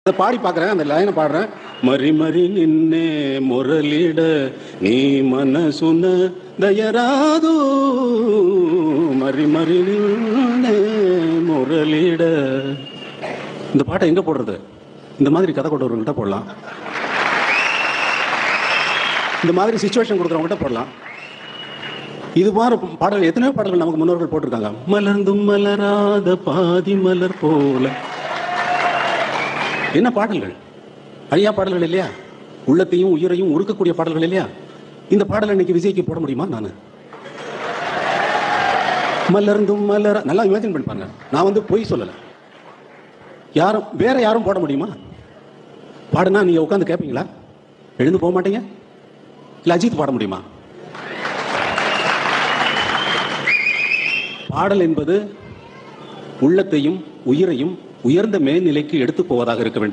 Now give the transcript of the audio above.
அதை பாடி பார்க்குறேன், அந்த லைனை பாடுறேன். மறி மறி நின்னே முரளிட நீ மனசுன தயராது, மறி மறி நின்னே முரளிட. இந்த பாட்டை எங்க போடுறது? இந்த மாதிரி கதை கொண்டவர்கள்ட்ட போடலாம், இந்த மாதிரி சிச்சுவேஷன் கொடுக்குறவங்ககிட்ட போடலாம். இது மாதிரி பாடல்கள் எத்தனையோ பாடல்கள் நமக்கு முன்னோர்கள் போட்டிருக்காங்க. மலர்ந்தும் மலராத பாதி மலர் போல. என்ன பாடல்கள், அழியா பாடல்கள் இல்லையா? உள்ளத்தையும் உயிரையும் உருக்கக்கூடிய பாடல்கள் இல்லையா? இந்த பாடலை இன்னைக்கு விஜய்க்கு போட முடியுமா? நான் மலர்ந்தும் மலர நல்லா இமேஜின் பண்ணி பாருங்க. நான் பொய் சொல்லல. யாரும் வேற யாரும் போட முடியுமா? பாடுனா நீங்க உட்காந்து கேட்பீங்களா? எழுந்து போக மாட்டீங்க? இல்ல அஜித் பாட முடியுமா? பாடல் என்பது உள்ளத்தையும் உயிரையும் உயர்ந்த மேல்நிலைக்கு எடுத்து போவதாக இருக்க வேண்டும்.